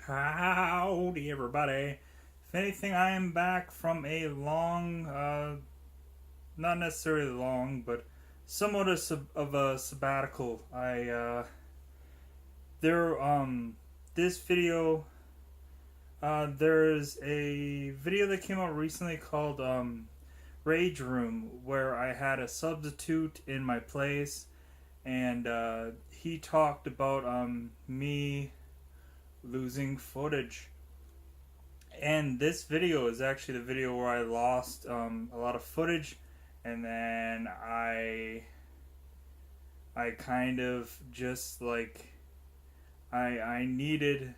Howdy, everybody. If anything, I am back from a long, not necessarily long, but somewhat of a sabbatical. This video, there's a video that came out recently called, Rage Room, where I had a substitute in my place, and, he talked about, me losing footage. And this video is actually the video where I lost a lot of footage, and then I kind of just like I needed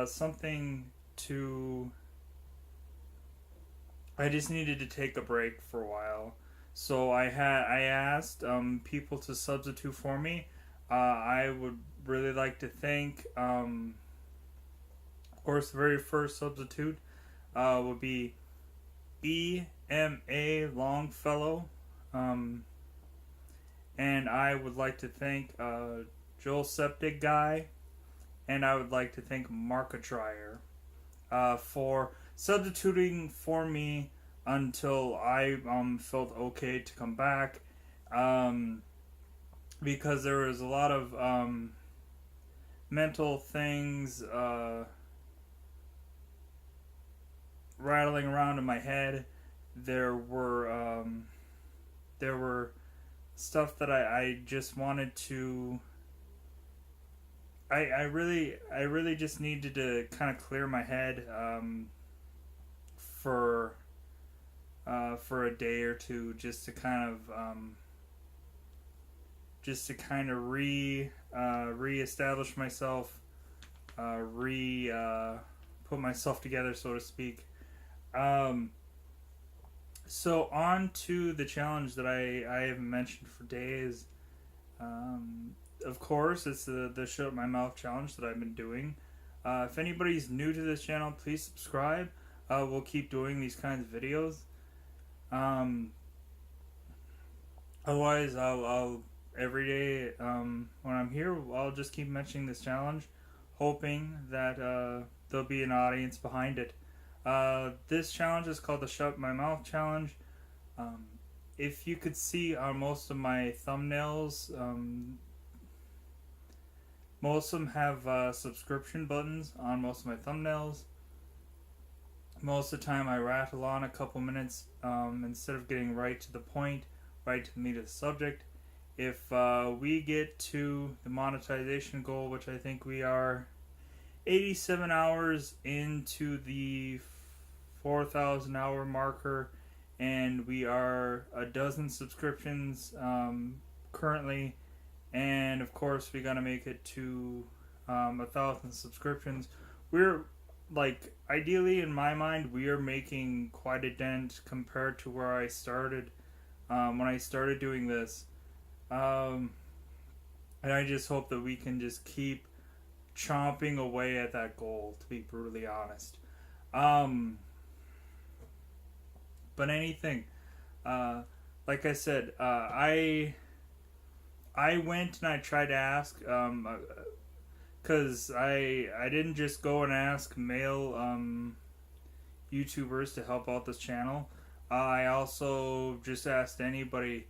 something to I just needed to take a break for a while. So I asked people to substitute for me. I would really like to thank, of course, the very first substitute would be EMA Longfellow. And I would like to thank Joel Septic Guy, and I would like to thank Markitrier for substituting for me until I felt okay to come back. Because there was a lot of mental things rattling around in my head. There were stuff that I just wanted to. I really just needed to kind of clear my head for a day or two, just to kind of reestablish myself, put myself together, so to speak. So on to the challenge that I have mentioned for days. Of course, it's the Shut My Mouth challenge that I've been doing. If anybody's new to this channel, please subscribe. We'll keep doing these kinds of videos. Otherwise, I'll every day when I'm here, I'll just keep mentioning this challenge, hoping that there'll be an audience behind it. This challenge is called the Shut My Mouth challenge. If you could see on most of my thumbnails, most of them have subscription buttons on most of my thumbnails. Most of the time I rattle on a couple minutes instead of getting right to the point, right to the meat of the subject. If we get to the monetization goal, which I think we are 87 hours into the 4,000 hour marker, and we are a dozen subscriptions currently, and of course we gotta make it to 1,000 subscriptions. We're like, ideally in my mind, we are making quite a dent compared to where I started when I started doing this. And I just hope that we can just keep chomping away at that goal, to be brutally honest. But anything, like I said, I went and I tried to ask, because I didn't just go and ask male YouTubers to help out this channel. I also just asked anybody.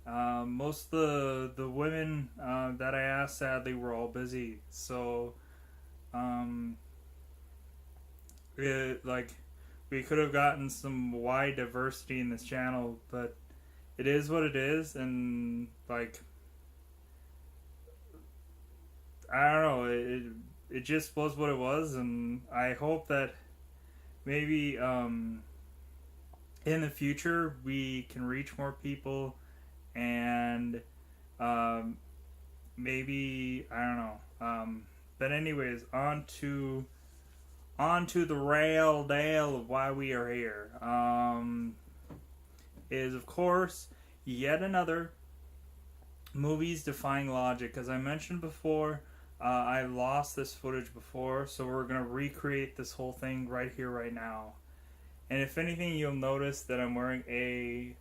Most of the women that I asked, sadly, were all busy. So, we could have gotten some wide diversity in this channel, but it is what it is, and like, I don't know, it just was what it was, and I hope that maybe in the future we can reach more people. And maybe, I don't know, but anyways, on to the real deal of why we are here, is of course yet another movies defying logic. As I mentioned before, I lost this footage before, so we're gonna recreate this whole thing right here, right now. And if anything, you'll notice that I'm wearing a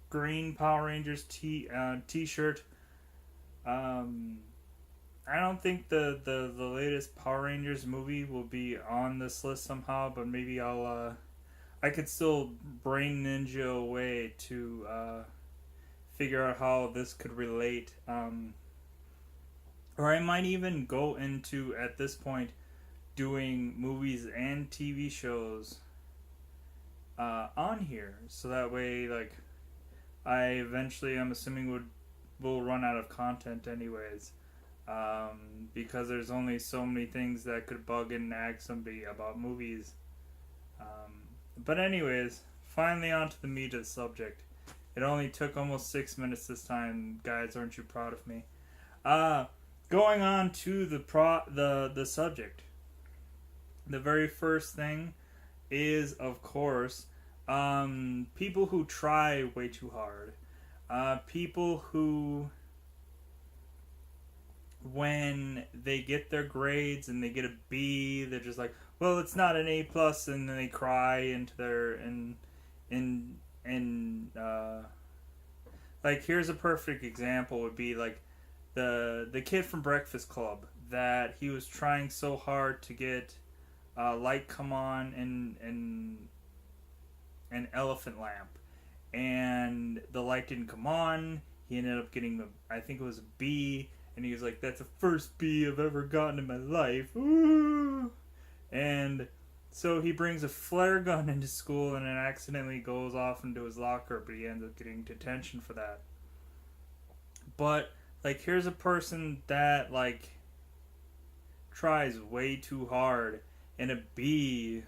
green Power Rangers t-shirt. I don't think the latest Power Rangers movie will be on this list somehow, but maybe I could still brain ninja a way to figure out how this could relate. Or I might even go into, at this point, doing movies and TV shows on here, so that way, like, I eventually, I'm assuming, will run out of content anyways, because there's only so many things that could bug and nag somebody about movies. But anyways, finally onto the meat of the subject. It only took almost 6 minutes this time, guys. Aren't you proud of me? Going on to the subject. The very first thing is, of course, people who try way too hard. People who, when they get their grades and they get a B, they're just like, well, it's not an A plus, and then they cry into their like, here's a perfect example would be like the kid from Breakfast Club, that he was trying so hard to get light come on in an elephant lamp, and the light didn't come on. He ended up getting I think it was a B, and he was like, that's the first B I've ever gotten in my life. Ooh. And so he brings a flare gun into school, and it accidentally goes off into his locker, but he ends up getting detention for that. But, like, here's a person that, like, tries way too hard, and a B,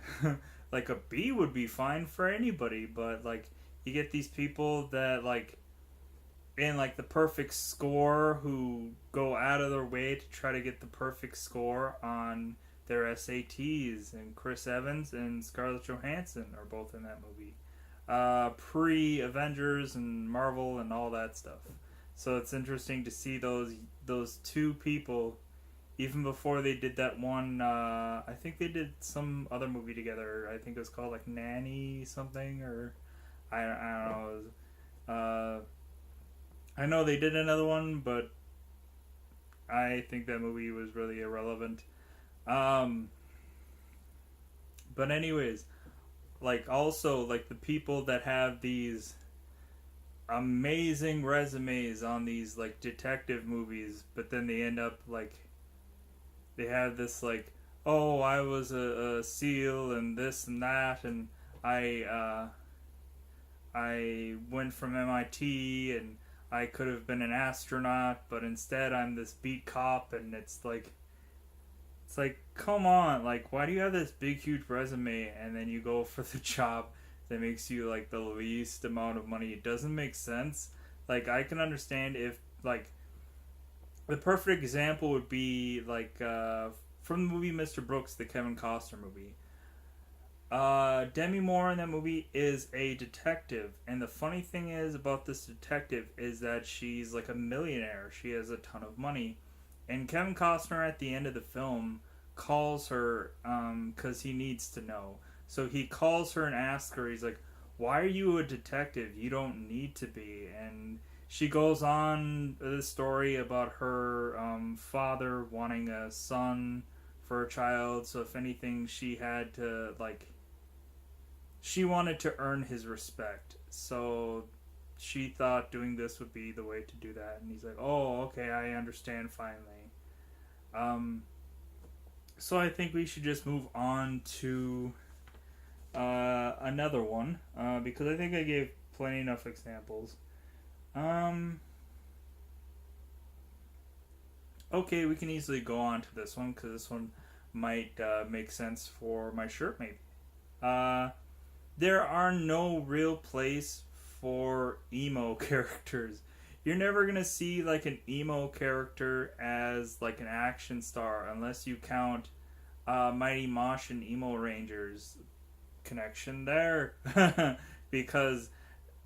like, a B would be fine for anybody, but, like, you get these people that, like, in, like, the perfect score, who go out of their way to try to get the perfect score on their SATs, and Chris Evans and Scarlett Johansson are both in that movie. Pre-Avengers and Marvel and all that stuff. So it's interesting to see those two people, even before they did that one, I think they did some other movie together. I think it was called, like, Nanny something, or I don't know. I know they did another one, but I think that movie was really irrelevant. But anyways, like, also, like, the people that have these amazing resumes on these, like, detective movies, but then they end up, like, they have this, like, oh, I was a SEAL and this and that, and I went from MIT, and I could have been an astronaut, but instead I'm this beat cop, and it's like, come on, like, why do you have this big, huge resume, and then you go for the job that makes you, like, the least amount of money? It doesn't make sense. Like, I can understand if, like, the perfect example would be, like, from the movie Mr. Brooks, the Kevin Costner movie. Demi Moore in that movie is a detective, and the funny thing is about this detective is that she's, like, a millionaire. She has a ton of money. And Kevin Costner, at the end of the film, calls her, because he needs to know. So he calls her and asks her, he's like, why are you a detective? You don't need to be. And she goes on the story about her father wanting a son for a child. So if anything, she had to, like, she wanted to earn his respect. So she thought doing this would be the way to do that. And he's like, oh, okay, I understand finally. So I think we should just move on to another one, because I think I gave plenty enough examples. Okay, we can easily go on to this one, because this one might make sense for my shirt, maybe. There are no real place for emo characters. You're never gonna see, like, an emo character as, like, an action star unless you count Mighty Mosh and Emo Rangers. Connection there. Because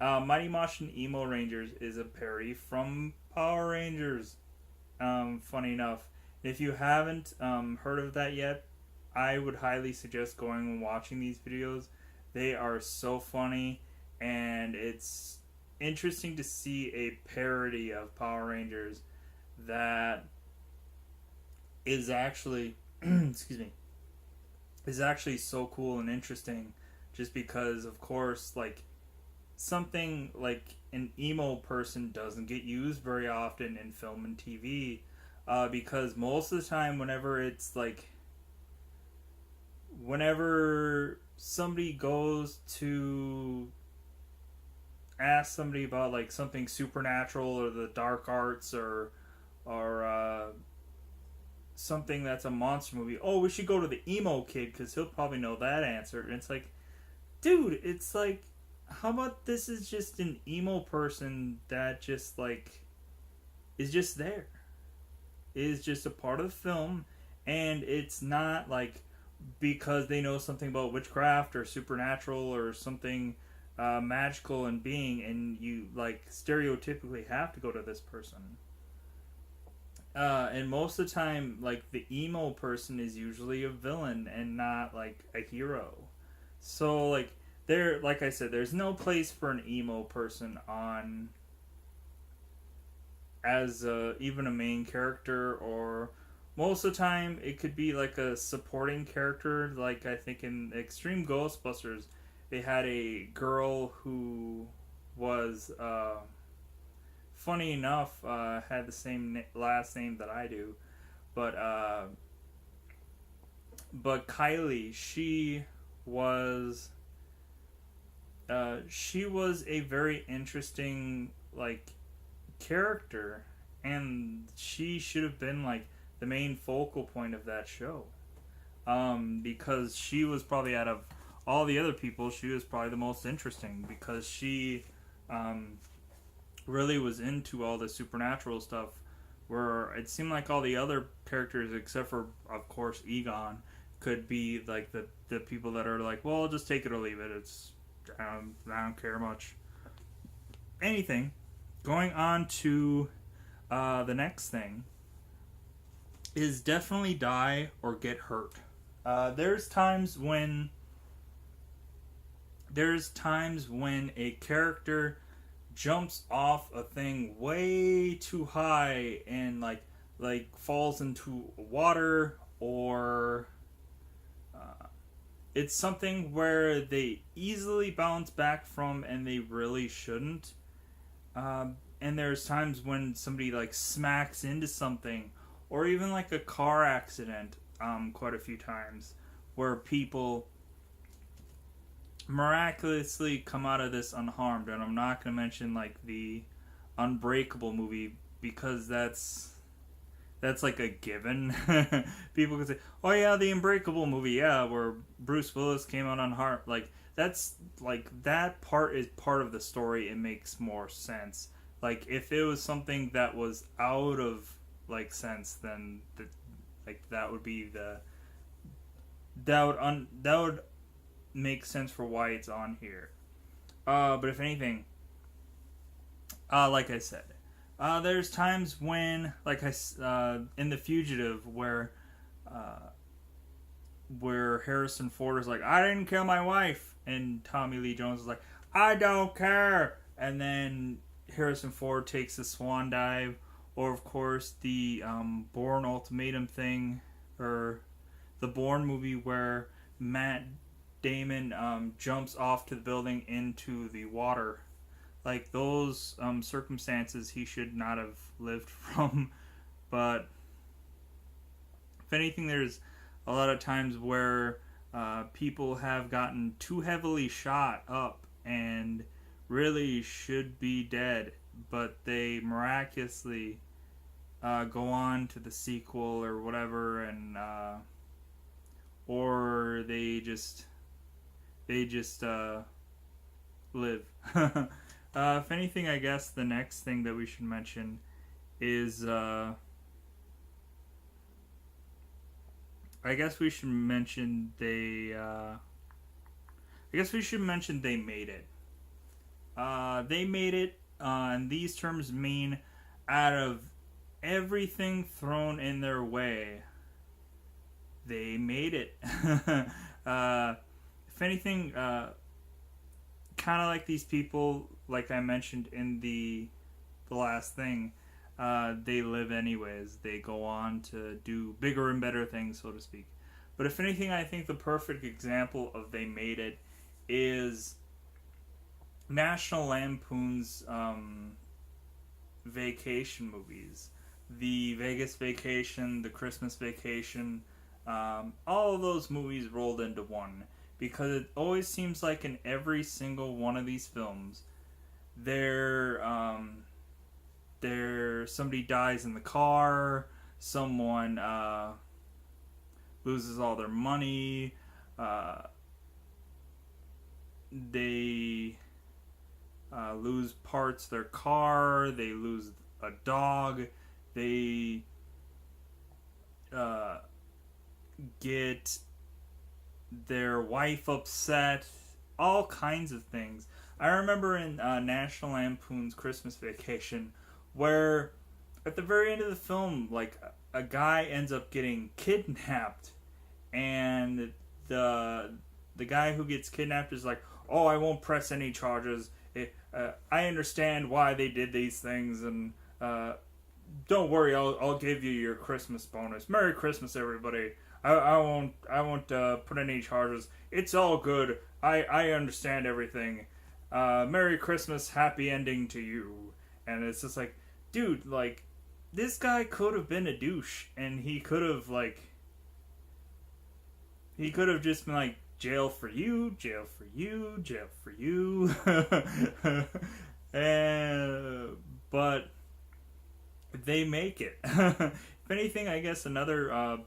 Mighty Mosh and Emo Rangers is a parody from Power Rangers. Funny enough. If you haven't heard of that yet, I would highly suggest going and watching these videos. They are so funny, and it's interesting to see a parody of Power Rangers that is actually excuse me, is actually so cool and interesting, just because of course like something like an emo person doesn't get used very often in film and TV, because most of the time whenever somebody goes to ask somebody about like something supernatural or the dark arts or something that's a monster movie, oh, we should go to the emo kid because he'll probably know that answer. And it's like, dude, it's like, how about this is just an emo person that just like is just there, is just a part of the film, and it's not like because they know something about witchcraft or supernatural or something magical and being, and you like stereotypically have to go to this person. And most of the time, like the emo person is usually a villain and not like a hero. So like like I said, there's no place for an emo person on as even a main character, or most of the time it could be like a supporting character. Like I think in Extreme Ghostbusters, they had a girl who was funny enough had the same last name that I do, but Kylie, she was a very interesting like character, and she should have been like the main focal point of that show, because she was probably out of all the other people, she was probably the most interesting because she really was into all the supernatural stuff, where it seemed like all the other characters except for of course Egon could be like the people that are like, well, just take it or leave it, it's I don't care much. Anything. Going on to the next thing is definitely die or get hurt. There's times when a character jumps off a thing way too high and like falls into water, or it's something where they easily bounce back from and they really shouldn't. And there's times when somebody like smacks into something, or even like a car accident, quite a few times, where people miraculously come out of this unharmed. And I'm not going to mention like the Unbreakable movie because that's like a given. People can say, "Oh yeah, the Unbreakable movie, yeah, where Bruce Willis came out unharmed." Like that's like that part is part of the story. It makes more sense. Like if it was something that was out of like sense, then that would be that would make sense for why it's on here. But if anything, like I said, there's times when, like in The Fugitive, where Harrison Ford is like, "I didn't kill my wife," and Tommy Lee Jones is like, "I don't care," and then Harrison Ford takes a swan dive, or of course the Bourne Ultimatum thing, or the Bourne movie where Matt Damon jumps off to the building into the water. Like those circumstances he should not have lived from. But if anything, there's a lot of times where people have gotten too heavily shot up and really should be dead, but they miraculously go on to the sequel or whatever, and or they just live. If anything, I guess the next thing that we should mention is I guess we should mention they made it. They made it, and these terms mean out of everything thrown in their way, they made it. If anything, kind of like these people, like I mentioned in the last thing, they live anyways. They go on to do bigger and better things, so to speak. But if anything, I think the perfect example of they made it is National Lampoon's vacation movies. The Vegas Vacation, the Christmas Vacation, all of those movies rolled into one. Because it always seems like in every single one of these films, somebody dies in the car, someone loses all their money, they lose parts of their car, they lose a dog, they get their wife upset, all kinds of things. I remember in National Lampoon's Christmas Vacation where at the very end of the film, like, a guy ends up getting kidnapped, and the guy who gets kidnapped is like, "Oh, I won't press any charges. I understand why they did these things, and don't worry, I'll give you your Christmas bonus. Merry Christmas, everybody. I won't put any charges. It's all good. I understand everything. Merry Christmas, happy ending to you." And it's just like, dude, like, this guy could have been a douche, and he could have just been like, jail for you, jail for you, jail for you. But they make it. If anything, I guess another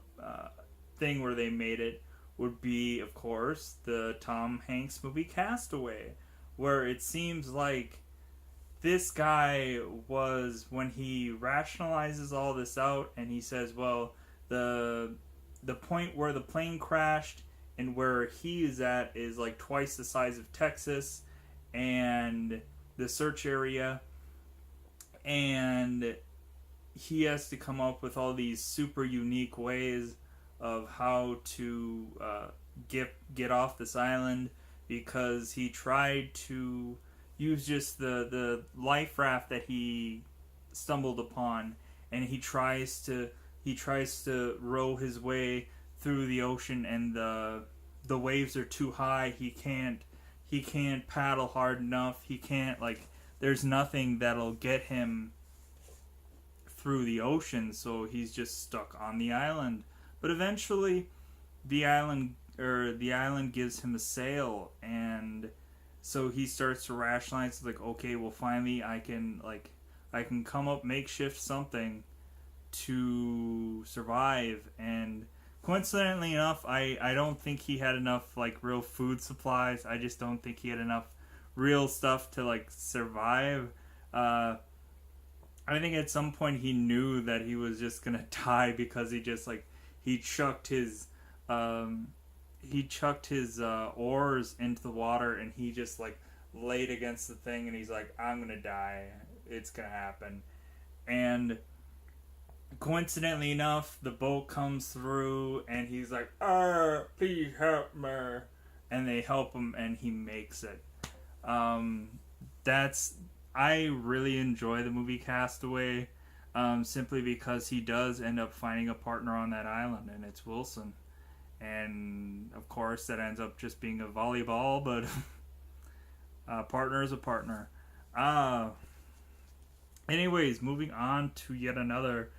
thing where they made it would be, of course, the Tom Hanks movie Castaway, where it seems like this guy was, when he rationalizes all this out and he says, well, the point where the plane crashed and where he is at is like twice the size of Texas, and the search area, and he has to come up with all these super unique ways of how to get off this island, because he tried to use just the life raft that he stumbled upon, and he tries to row his way through the ocean, and the waves are too high. He can't paddle hard enough. He can't, like, there's nothing that'll get him through the ocean, so he's just stuck on the island. But eventually the island gives him a sail, and so he starts to rationalize, like, okay, well, finally I can come up makeshift something to survive. And coincidentally enough, I don't think he had enough, like, real food supplies. I just don't think he had enough real stuff to, like, survive. I think at some point he knew that he was just gonna die, because he just, like, he chucked his oars into the water, and he just, like, laid against the thing, and he's like, I'm gonna die, it's gonna happen. And coincidentally enough, the boat comes through, and he's like, please help me, and they help him, and he makes it. I really enjoy the movie Castaway, simply because he does end up finding a partner on that island, and it's Wilson. And of course that ends up just being a volleyball, but a partner is a partner. Anyways, moving on to yet another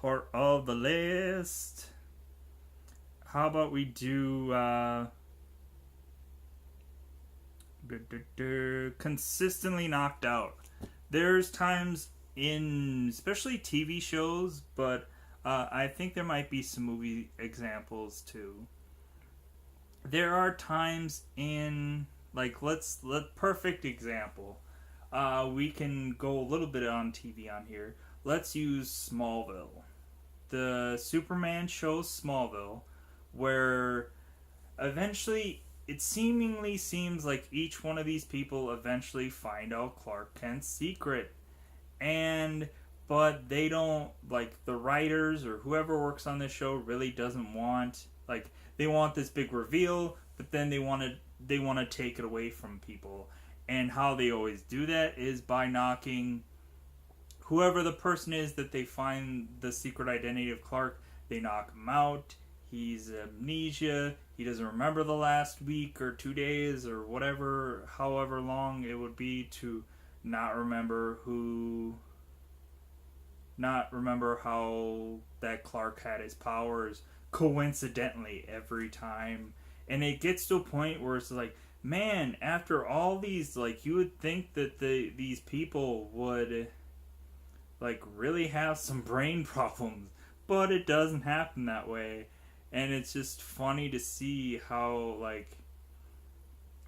part of the list. How about we do consistently knocked out. There's times in especially TV shows, but I think there might be some movie examples too. There are times in, like, perfect example. We can go a little bit on TV on here. Let's use Smallville. The Superman show Smallville, where eventually it seemingly seems like each one of these people eventually find out Clark Kent's secret. But they don't, like, the writers or whoever works on this show really doesn't want, like, they want this big reveal, but then they want to take it away from people. And how they always do that is by knocking whoever the person is that they find the secret identity of Clark, they knock him out. He's amnesia. He doesn't remember the last week or 2 days or whatever, however long it would be to not remember not remember how that Clark had his powers coincidentally every time. And it gets to a point where it's like, man, after all these, like, you would think that these people would, like, really have some brain problems, but it doesn't happen that way. And it's just funny to see how,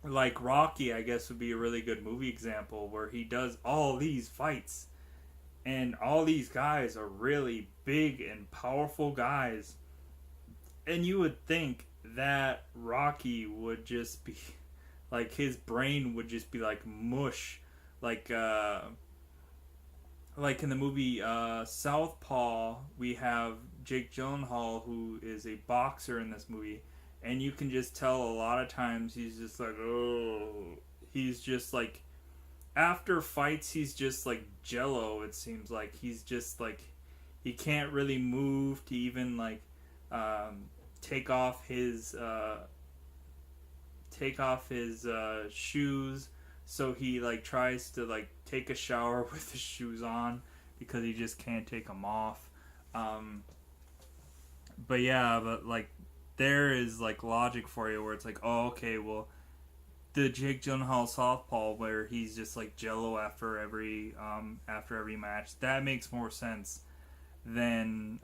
like Rocky, I guess, would be a really good movie example, where he does all these fights and all these guys are really big and powerful guys, and you would think that Rocky would just be like, his brain would just be like mush, like in the movie Southpaw, we have Jake Gyllenhaal, who is a boxer in this movie, and you can just tell a lot of times he's just like, oh, he's just like, after fights, he's just like jello. It seems like he's just like, he can't really move to even like take off his shoes. So he like tries to like take a shower with the shoes on because he just can't take them off. But yeah, but like there is like logic for you where it's like, oh, okay, well, the Jake Gyllenhaal Southpaw, where he's just like jello after every match, that makes more sense than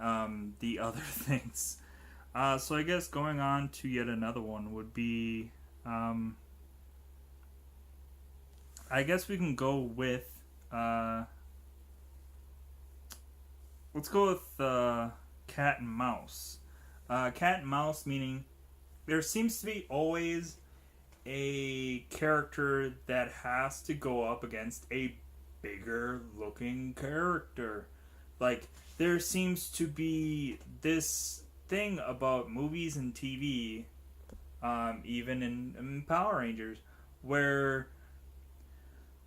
the other things. So I guess going on to yet another one would be, I guess we can go with, let's go with cat and mouse. Cat and mouse meaning there seems to be always a character that has to go up against a bigger looking character. Like, there seems to be this thing about movies and TV, even in Power Rangers, where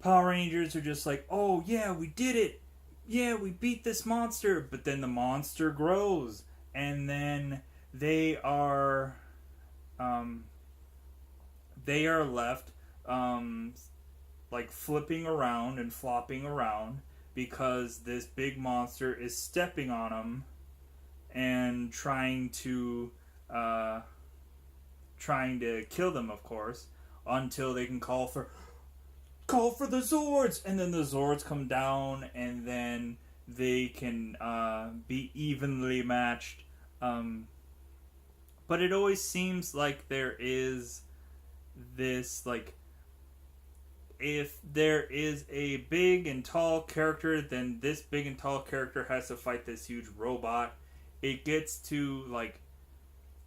Power Rangers are just like, oh yeah, we did it, yeah, we beat this monster, but then the monster grows, and then they are left like flipping around and flopping around because this big monster is stepping on them and trying to kill them, of course, until they can call for the Zords, and then the Zords come down, and then they can be evenly matched. But it always seems like there is this, like, if there is a big and tall character, then this big and tall character has to fight this huge robot. It gets to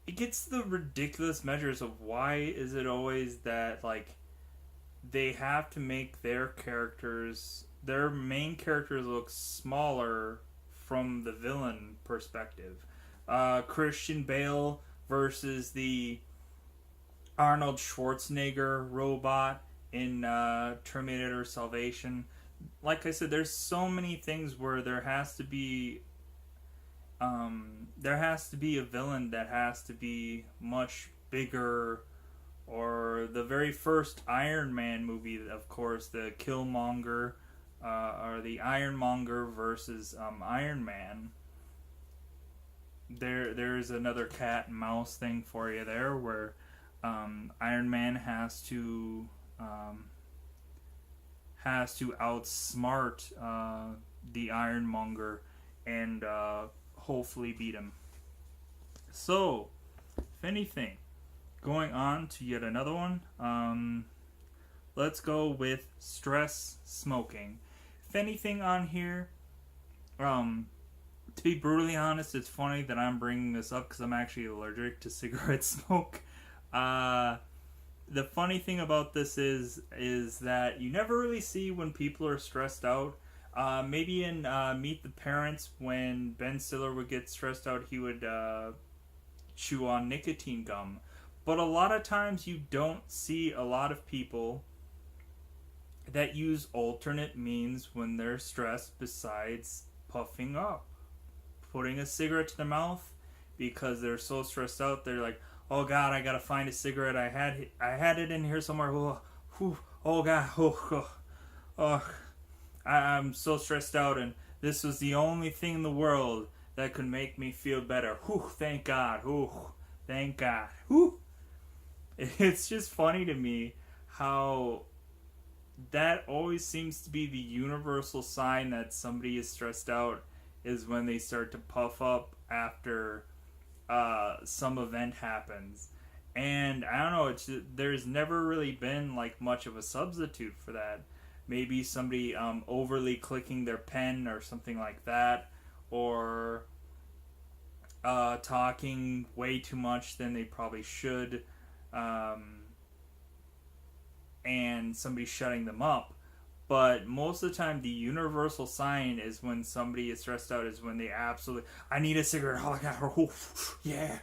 the ridiculous measures of why is it always that, like, they have to make their main characters look smaller from the villain perspective. Christian Bale versus the Arnold Schwarzenegger robot in Terminator Salvation. Like I said, there's so many things where there has to be a villain that has to be much bigger. Or the very first Iron Man movie, of course, the Killmonger, or the Ironmonger versus Iron Man. There's another cat and mouse thing for you there, where Iron Man has to outsmart the Ironmonger and hopefully beat him. So, if anything, going on to yet another one, let's go with stress smoking. If anything on here, to be brutally honest, it's funny that I'm bringing this up because I'm actually allergic to cigarette smoke. The funny thing about this is that you never really see when people are stressed out. Maybe in Meet the Parents, when Ben Stiller would get stressed out, he would chew on nicotine gum. But a lot of times you don't see a lot of people that use alternate means when they're stressed besides puffing up, putting a cigarette to their mouth because they're so stressed out. They're like, oh god, I gotta find a cigarette. I had it in here somewhere. Oh god, oh, I'm so stressed out, and this was the only thing in the world that could make me feel better. Thank God. Thank God. It's just funny to me how that always seems to be the universal sign that somebody is stressed out, is when they start to puff up after some event happens. And I don't know, there's never really been like much of a substitute for that. Maybe somebody overly clicking their pen or something like that, or talking way too much than they probably should, and somebody shutting them up. But most of the time, the universal sign is when somebody is stressed out, is when they absolutely, I need a cigarette. Oh, I got her. Yeah.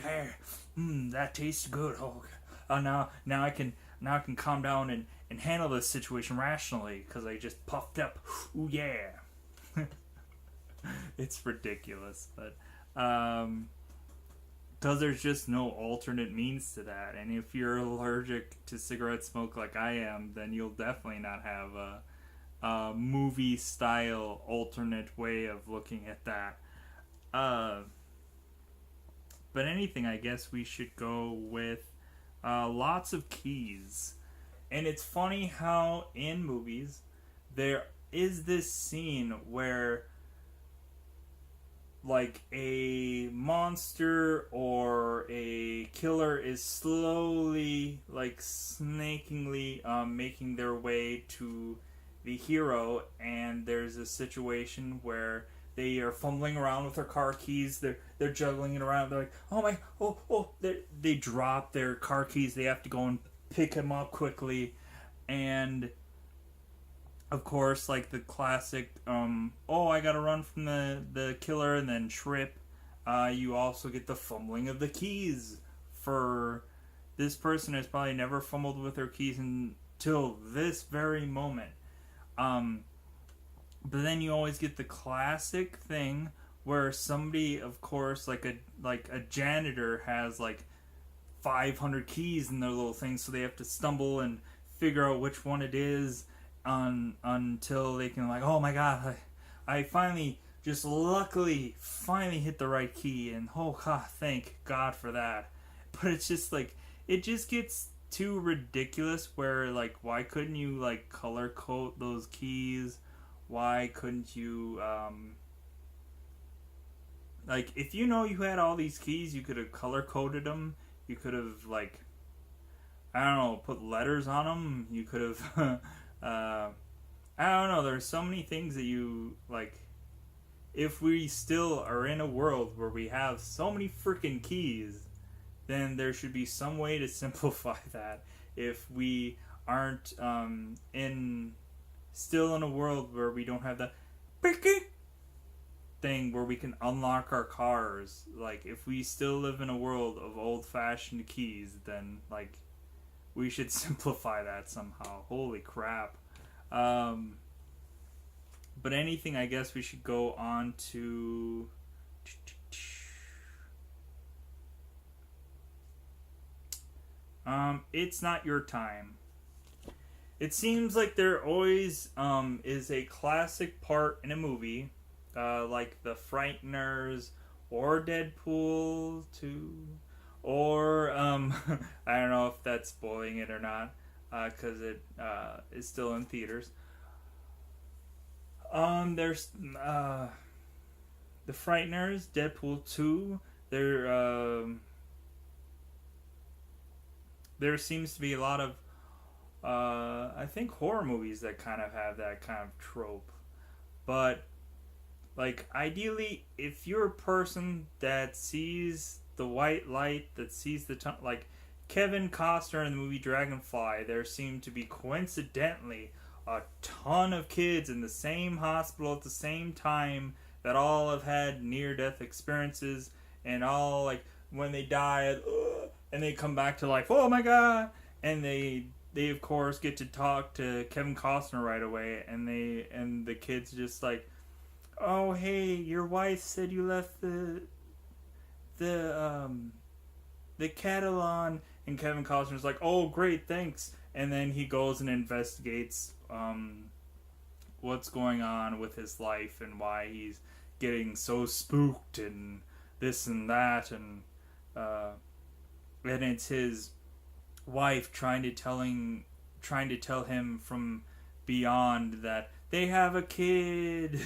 Yeah. That tastes good. Now I can calm down and handle this situation rationally because I just puffed up. Ooh, yeah. It's ridiculous, but because there's just no alternate means to that. And if you're allergic to cigarette smoke like I am, then you'll definitely not have a movie style alternate way of looking at that. But anything, I guess we should go with lots of keys. And it's funny how in movies there is this scene where like a monster or a killer is slowly, like snakingly making their way to the hero, and there's a situation where they are fumbling around with their car keys. They're juggling it around. They're like, they drop their car keys. They have to go and pick them up quickly, and of course, like the classic, I gotta run from the killer and then trip. You also get the fumbling of the keys. For this person has probably never fumbled with their keys until this very moment. But then you always get the classic thing where somebody, of course, like a janitor has like 500 keys in their little thing, so they have to stumble and figure out which one it is until they can, like, oh my god, I finally, just luckily, finally hit the right key, and oh god, thank God for that. But it's just like, it just gets too ridiculous where, like, why couldn't you, like, color code those keys? Why couldn't you, like, if you know you had all these keys, you could have color coded them. You could have, like, I don't know, put letters on them. You could have, I don't know, there's so many things that you, like, if we still are in a world where we have so many freaking keys, then there should be some way to simplify that. If we aren't still in a world where we don't have that thing where we can unlock our cars, like, if we still live in a world of old-fashioned keys, then, like, we should simplify that somehow. Holy crap. But anything, I guess we should go on to... It's Not Your Time. It seems like there always is a classic part in a movie, like The Frighteners, or Deadpool 2, or, I don't know if that's spoiling it or not, because it is still in theaters. There's The Frighteners, Deadpool 2, there seems to be a lot of I think horror movies that kind of have that kind of trope. But, like, ideally, if you're a person that sees the white light, that sees like Kevin Costner in the movie Dragonfly, there seemed to be coincidentally a ton of kids in the same hospital at the same time that all have had near-death experiences, and all, like, when they die, and they come back to life, oh my god, and they they of course get to talk to Kevin Costner right away, and the kids just like, oh hey, your wife said you left the the kettle on, and Kevin Costner's like, oh great, thanks, and then he goes and investigates what's going on with his life and why he's getting so spooked and this and that, and it's his wife trying to tell him from beyond that they have a kid.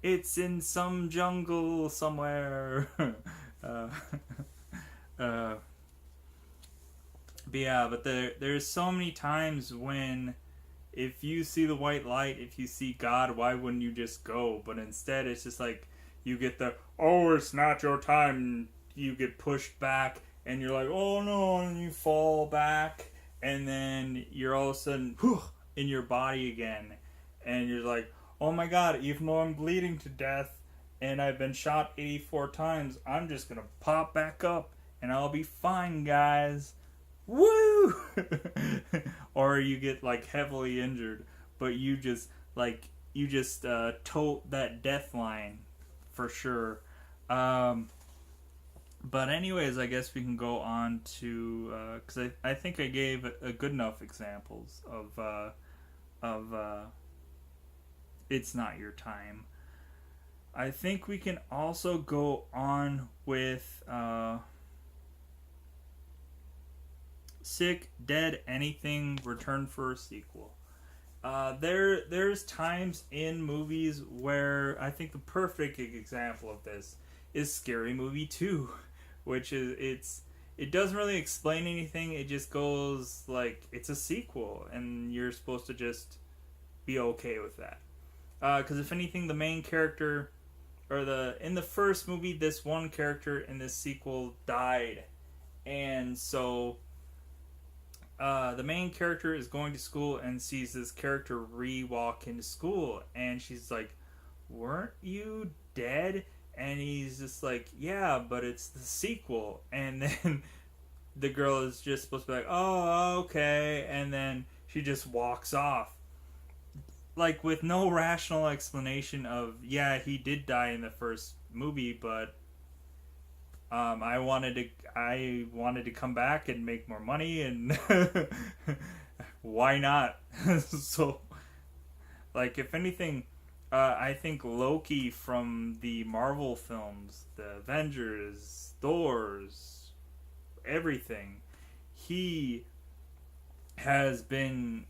It's in some jungle somewhere. uh, but yeah, but there's so many times when if you see the white light, if you see God, why wouldn't you just go? But instead it's just like you get the, oh, it's not your time, you get pushed back and you're like, oh no, and you fall back, and then you're all of a sudden in your body again, and you're like, oh my god, even though I'm bleeding to death and I've been shot 84 times, I'm just gonna pop back up and I'll be fine, guys. Woo! Or you get like heavily injured, but you just tote that death line for sure. But anyways, I guess we can go on to because I think I gave a good enough examples of it's not your time. I think we can also go on with Sick, Dead, Anything, Return for a sequel. There's times in movies where I think the perfect example of this is Scary Movie 2, which is it doesn't really explain anything. It just goes like it's a sequel, and you're supposed to just be okay with that. Because if anything, the main character, or in the first movie, this one character in this sequel died, and so the main character is going to school and sees this character re-walk into school, and she's like, weren't you dead? And he's just like, yeah, but it's the sequel. And then the girl is just supposed to be like, oh, okay, and then she just walks off, like with no rational explanation of, yeah, he did die in the first movie, but I wanted to come back and make more money, and why not? So, like, if anything, I think Loki from the Marvel films, the Avengers, Thor's, everything, he has been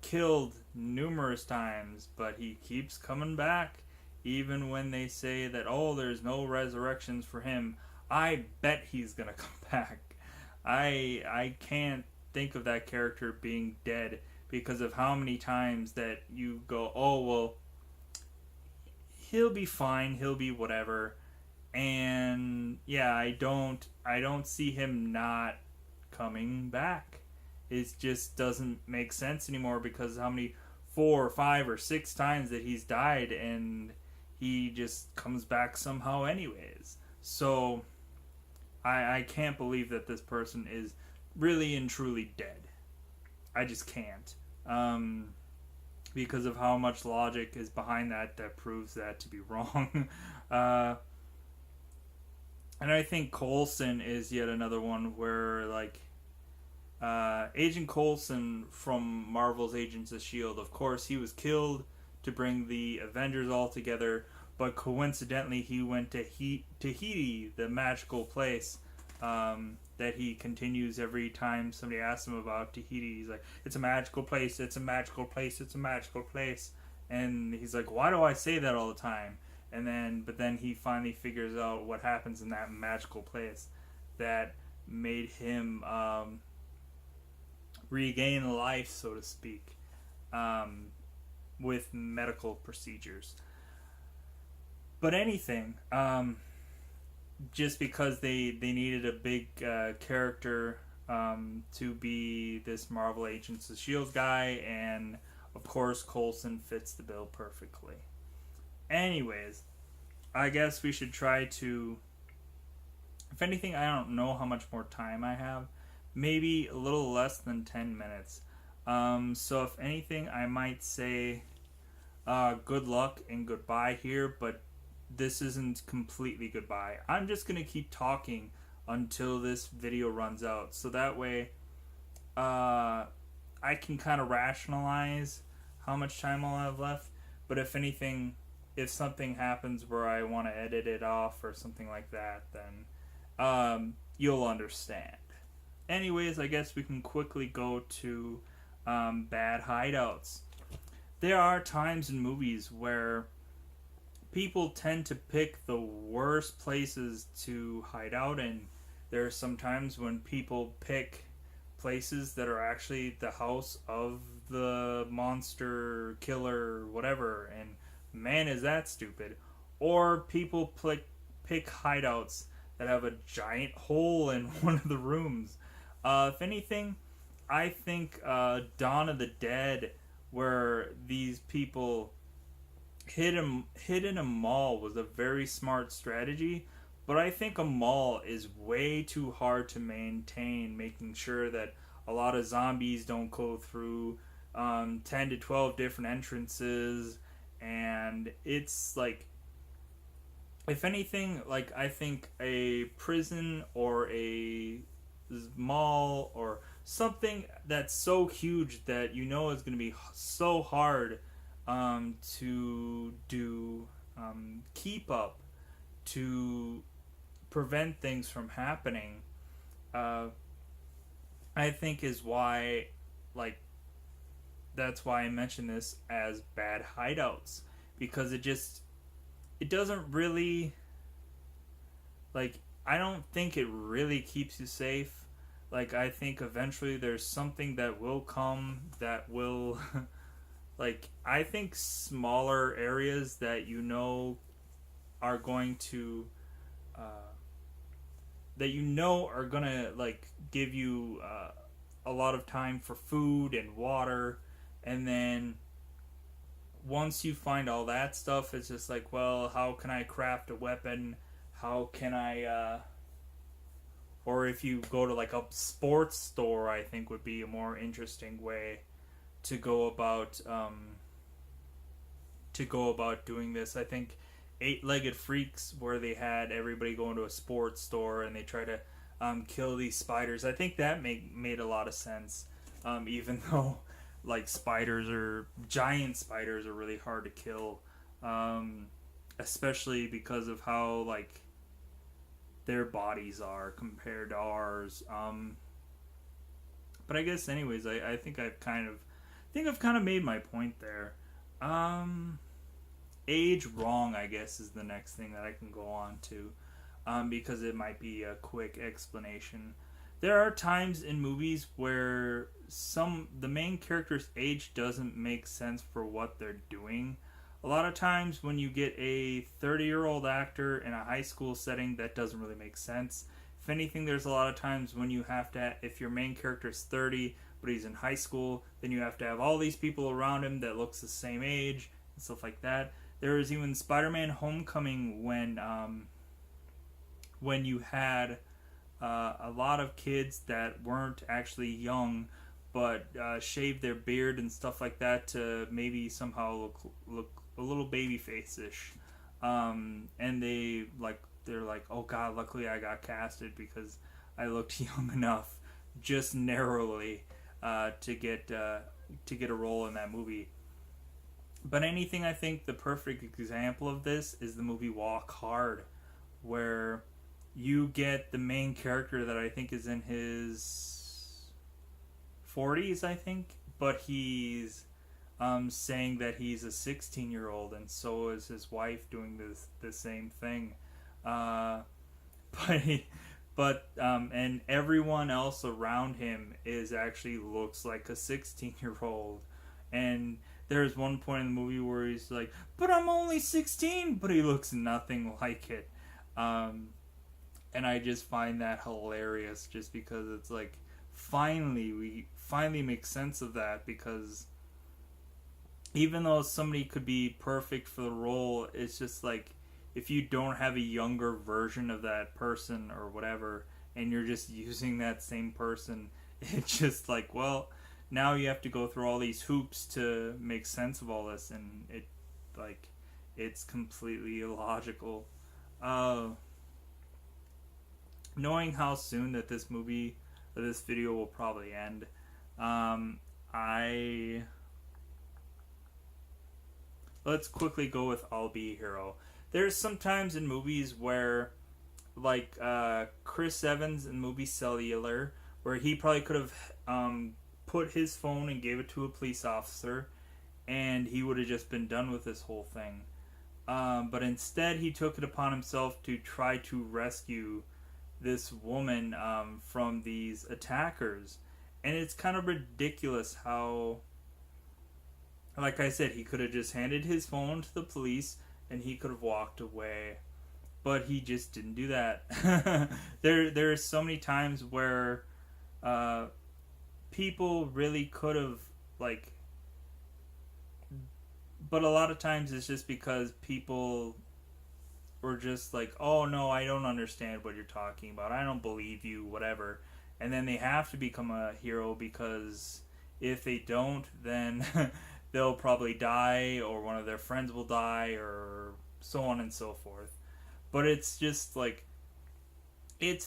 killed numerous times, but he keeps coming back. Even when they say that, oh, there's no resurrections for him, I bet he's gonna come back. I can't think of that character being dead because of how many times that you go, oh, well, he'll be fine, he'll be whatever. And yeah, I don't see him not coming back. It just doesn't make sense anymore because how many 4 or 5 or 6 times that he's died, and he just comes back somehow anyways. So I can't believe that this person is really and truly dead. I just can't. Because of how much logic is behind that proves that to be wrong. And I think Coulson is yet another one where, like, Agent Coulson from Marvel's Agents of S.H.I.E.L.D., of course, he was killed to bring the Avengers all together, but coincidentally he went to Tahiti, the magical place that he continues every time somebody asks him about Tahiti. He's like, it's a magical place, it's a magical place, it's a magical place. And he's like, why do I say that all the time? But then he finally figures out what happens in that magical place that made him regain life, so to speak, with medical procedures. But anything, just because they needed a big character to be this Marvel Agents of S.H.I.E.L.D. guy, and of course Coulson fits the bill perfectly. Anyways, I guess we should try to, if anything, I don't know how much more time I have. maybe a little less than 10 minutes. So if anything, I might say good luck and goodbye here, but this isn't completely goodbye. I'm just going to keep talking until this video runs out. So that way, I can kind of rationalize how much time I'll have left. But if anything, if something happens where I want to edit it off or something like that, then you'll understand. Anyways, I guess we can quickly go to bad hideouts. There are times in movies where people tend to pick the worst places to hide out in. There are some times when people pick places that are actually the house of the monster killer, whatever, and man, is that stupid. Or people pick hideouts that have a giant hole in one of the rooms. If anything, I think Dawn of the Dead, where these people hid in a mall, was a very smart strategy. But I think a mall is way too hard to maintain, making sure that a lot of zombies don't go through 10 to 12 different entrances. And it's like, if anything, like I think a prison or a mall or something that's so huge that you know is going to be so hard to do keep up to prevent things from happening, I think is why, like, that's why I mention this as bad hideouts, because it doesn't really, like, I don't think it really keeps you safe. Like, I think eventually there's something that will come that will like, I think smaller areas that you know are going to that you know are gonna like give you a lot of time for food and water, and then once you find all that stuff, it's just like, well, how can I craft a weapon? How can I or if you go to like a sports store, I think would be a more interesting way to go about doing this. I think Eight-Legged Freaks, where they had everybody go into a sports store and they try to kill these spiders. I think that made a lot of sense, even though like giant spiders are really hard to kill, especially because of how like their bodies are compared to ours. But I guess anyways, I think I've kind of made my point there. Age wrong, I guess, is the next thing that I can go on to, because it might be a quick explanation. There are times in movies where the main character's age doesn't make sense for what they're doing. A lot of times when you get a 30-year-old actor in a high school setting, that doesn't really make sense. If anything, there's a lot of times when you have to, if your main character's 30 but he's in high school, then you have to have all these people around him that looks the same age and stuff like that. There was even Spider-Man Homecoming when you had a lot of kids that weren't actually young but shaved their beard and stuff like that to maybe somehow look a little baby face-ish. And they're like, oh god, luckily I got casted because I looked young enough, just narrowly, to get a role in that movie. But anything, I think the perfect example of this is the movie Walk Hard, where you get the main character that I think is in his 40s, I think, but he's saying that he's a 16-year-old, and so is his wife doing the same thing. And everyone else around him actually looks like a 16-year-old. And there's one point in the movie where he's like, but I'm only 16, but he looks nothing like it. And I just find that hilarious, just because it's like, we finally make sense of that, because even though somebody could be perfect for the role, it's just like, if you don't have a younger version of that person or whatever, and you're just using that same person. It's just like, well, now you have to go through all these hoops to make sense of all this, and like it's completely illogical. uh Knowing how soon that this video will probably end, I let's quickly go with I'll Be a Hero. There's sometimes in movies where, like Chris Evans in movie Cellular, where he probably could have put his phone and gave it to a police officer, and he would have just been done with this whole thing. But instead, he took it upon himself to try to rescue this woman from these attackers. And it's kind of ridiculous how, like I said, he could have just handed his phone to the police and he could have walked away. But he just didn't do that. There are so many times where people really could have, like, but a lot of times it's just because people were just like, oh no, I don't understand what you're talking about, I don't believe you, whatever. And then they have to become a hero, because if they don't, then they'll probably die, or one of their friends will die, or so on and so forth. But it's just like, it's